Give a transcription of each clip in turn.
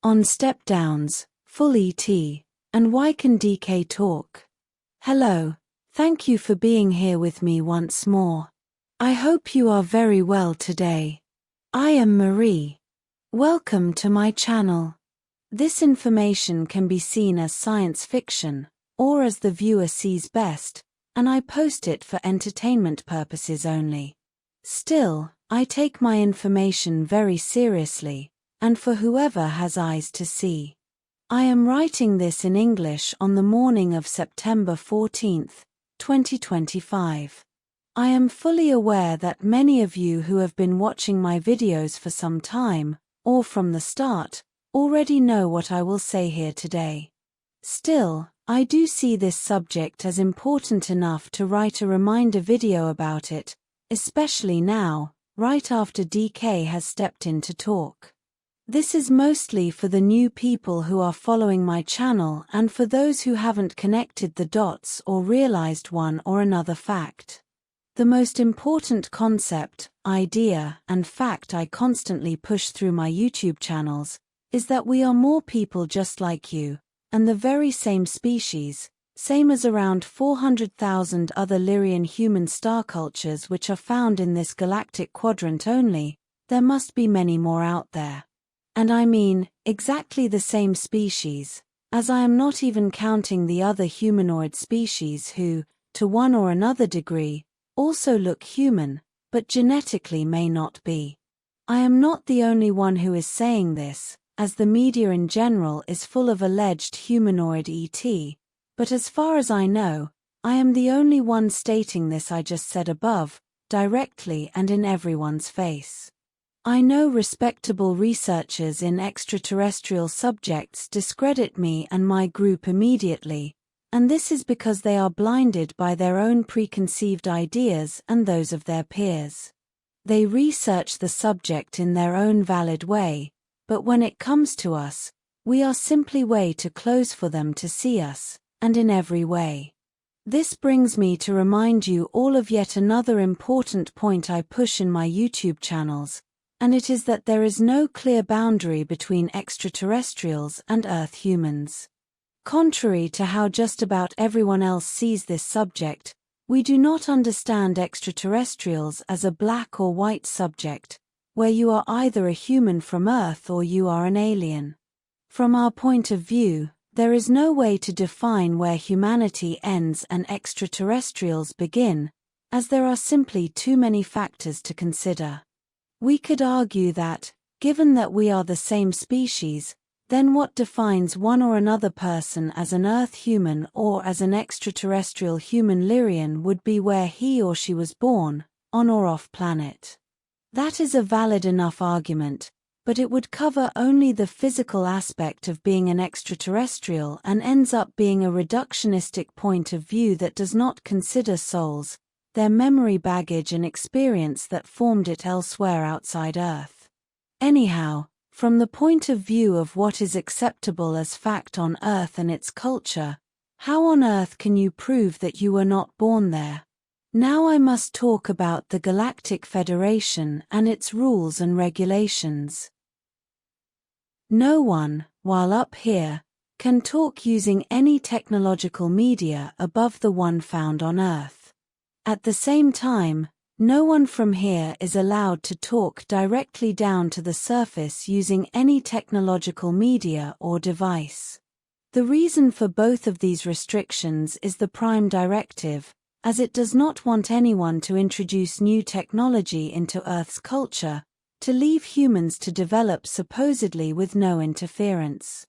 On step downs, full ET, and why can DK talk? Hello, thank you for being here with me once more. I hope you are very well today. I am Marie. Welcome to my channel. This information can be seen as science fiction, or as the viewer sees best, and I post it for entertainment purposes only. Still, I take my information very seriously, and for whoever has eyes to see. I am writing this in English on the morning of September 14th, 2025. I am fully aware that many of you who have been watching my videos for some time, or from the start, already know what I will say here today. Still, I do see this subject as important enough to write a reminder video about it, especially now, right after DK has stepped in to talk. This is mostly for the new people who are following my channel and for those who haven't connected the dots or realized one or another fact. The most important concept, idea, and fact I constantly push through my YouTube channels is that we are more people just like you, and the very same species, same as around 400,000 other Lyrian human star cultures which are found in this galactic quadrant only. There must be many more out there. And I mean, exactly the same species, as I am not even counting the other humanoid species who, to one or another degree, also look human, but genetically may not be. I am not the only one who is saying this, as the media in general is full of alleged humanoid ET, but as far as I know, I am the only one stating this I just said above, directly and in everyone's face. I know respectable researchers in extraterrestrial subjects discredit me and my group immediately, and this is because they are blinded by their own preconceived ideas and those of their peers. They research the subject in their own valid way, but when it comes to us, we are simply way too close for them to see us, and in every way. This brings me to remind you all of yet another important point I push in my YouTube channels, and it is that there is no clear boundary between extraterrestrials and Earth humans. Contrary to how just about everyone else sees this subject, we do not understand extraterrestrials as a black or white subject, where you are either a human from Earth or you are an alien. From our point of view, there is no way to define where humanity ends and extraterrestrials begin, as there are simply too many factors to consider. We could argue that, given that we are the same species, then what defines one or another person as an Earth human or as an extraterrestrial human Lyrian would be where he or she was born, on or off planet. That is a valid enough argument, but it would cover only the physical aspect of being an extraterrestrial and ends up being a reductionistic point of view that does not consider souls, their memory baggage and experience that formed it elsewhere outside Earth. Anyhow, from the point of view of what is acceptable as fact on Earth and its culture, how on earth can you prove that you were not born there? Now I must talk about the Galactic Federation and its rules and regulations. No one, while up here, can talk using any technological media above the one found on Earth. At the same time, no one from here is allowed to talk directly down to the surface using any technological media or device. The reason for both of these restrictions is the Prime Directive, as it does not want anyone to introduce new technology into Earth's culture, to leave humans to develop supposedly with no interference.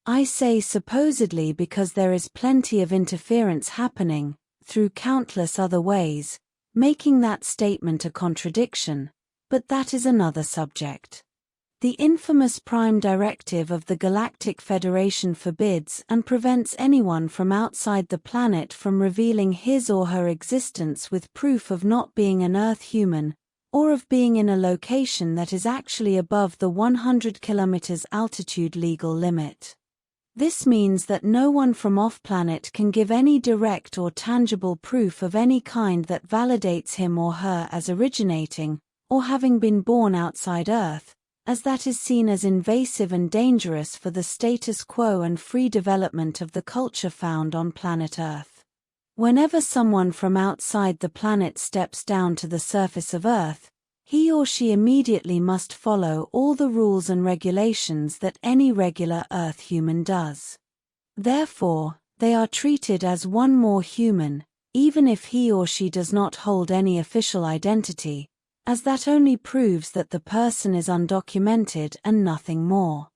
I say supposedly because there is plenty of interference happening, through countless other ways, making that statement a contradiction, but that is another subject. The infamous Prime Directive of the Galactic Federation forbids and prevents anyone from outside the planet from revealing his or her existence with proof of not being an Earth human, or of being in a location that is actually above the 100 km altitude legal limit. This means that no one from off-planet can give any direct or tangible proof of any kind that validates him or her as originating, or having been born outside Earth, as that is seen as invasive and dangerous for the status quo and free development of the culture found on planet Earth. Whenever someone from outside the planet steps down to the surface of Earth, he or she immediately must follow all the rules and regulations that any regular Earth human does. Therefore, they are treated as one more human, even if he or she does not hold any official identity, as that only proves that the person is undocumented and nothing more.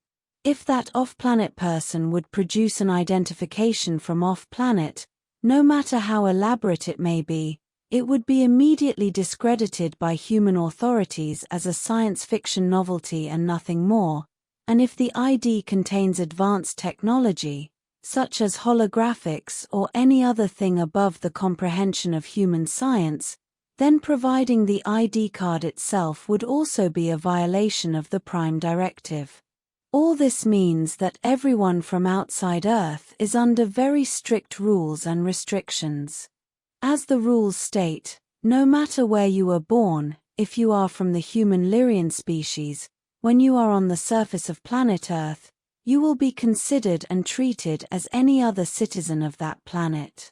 If that off-planet person would produce an identification from off-planet, no matter how elaborate it may be, it would be immediately discredited by human authorities as a science fiction novelty and nothing more, and if the ID contains advanced technology, such as holographics or any other thing above the comprehension of human science, then providing the ID card itself would also be a violation of the Prime Directive. All this means that everyone from outside Earth is under very strict rules and restrictions. As the rules state, no matter where you were born, if you are from the human Lyrian species, when you are on the surface of planet Earth, you will be considered and treated as any other citizen of that planet.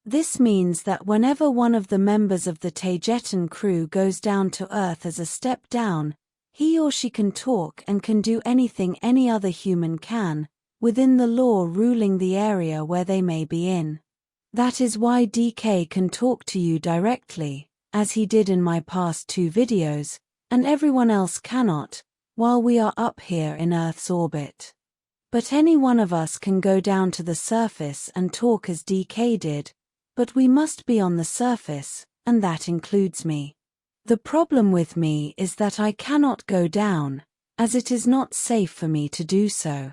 This means that whenever one of the members of the Taygetan crew goes down to Earth as a step down, he or she can talk and can do anything any other human can, within the law ruling the area where they may be in. That is why DK can talk to you directly, as he did in my past 2 videos, and everyone else cannot, while we are up here in Earth's orbit. But any one of us can go down to the surface and talk as DK did, but we must be on the surface, and that includes me. The problem with me is that I cannot go down, as it is not safe for me to do so.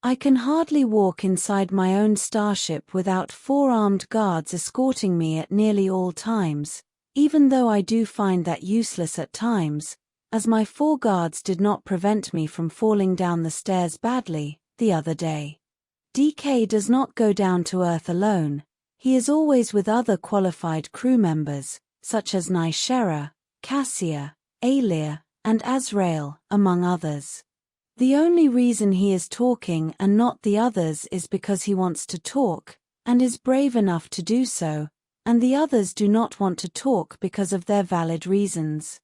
I can hardly walk inside my own starship without 4 armed guards escorting me at nearly all times, even though I do find that useless at times, as my 4 guards did not prevent me from falling down the stairs badly the other day. DK does not go down to Earth alone. He is always with other qualified crew members, such as Nishera, Cassia, Alia, and Azrael, among others. The only reason he is talking and not the others is because he wants to talk, and is brave enough to do so, and the others do not want to talk because of their valid reasons.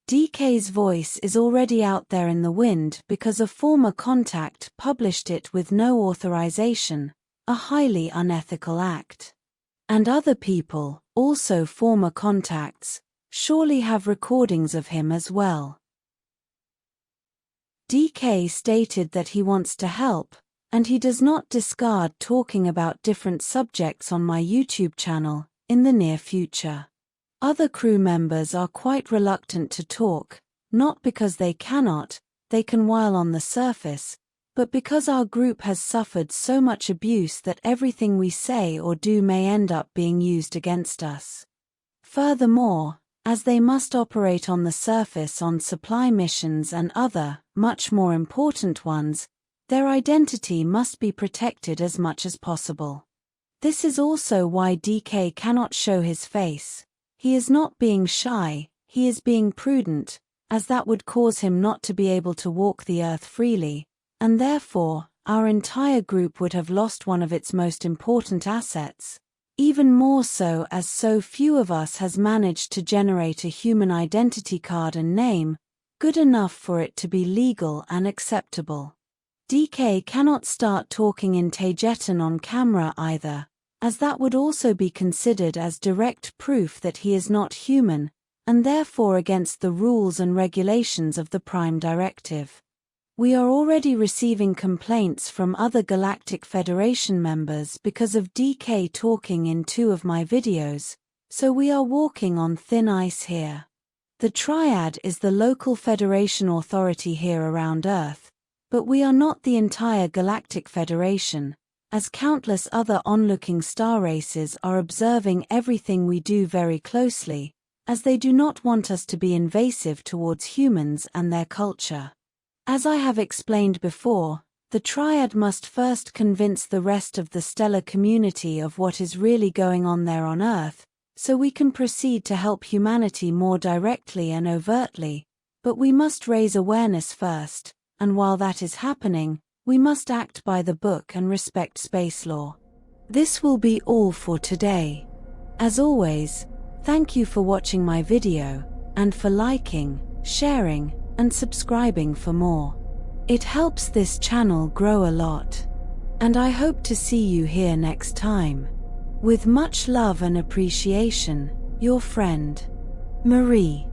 DK's voice is already out there in the wind because a former contact published it with no authorization, a highly unethical act. And other people, also former contacts, surely have recordings of him as well. DK stated that he wants to help, and he does not discard talking about different subjects on my YouTube channel in the near future. Other crew members are quite reluctant to talk, not because they cannot, they can while on the surface, but because our group has suffered so much abuse that everything we say or do may end up being used against us. Furthermore, as they must operate on the surface on supply missions and other, much more important ones, their identity must be protected as much as possible. This is also why DK cannot show his face. He is not being shy, he is being prudent, as that would cause him not to be able to walk the Earth freely, and therefore, our entire group would have lost one of its most important assets. Even more so as so few of us has managed to generate a human identity card and name, good enough for it to be legal and acceptable. DK cannot start talking in Taygetan on camera either, as that would also be considered as direct proof that he is not human, and therefore against the rules and regulations of the Prime Directive. We are already receiving complaints from other Galactic Federation members because of DK talking in 2 of my videos, so we are walking on thin ice here. The Triad is the local Federation authority here around Earth, but we are not the entire Galactic Federation, as countless other onlooking star races are observing everything we do very closely, as they do not want us to be invasive towards humans and their culture. As I have explained before, the Triad must first convince the rest of the stellar community of what is really going on there on Earth, so we can proceed to help humanity more directly and overtly, But we must raise awareness first, and while that is happening, we must act by the book and respect space law. This will be all for today. As always, thank you for watching my video, and for liking, sharing, and subscribing for more. It helps this channel grow a lot. And I hope to see you here next time. With much love and appreciation, your friend, Marie.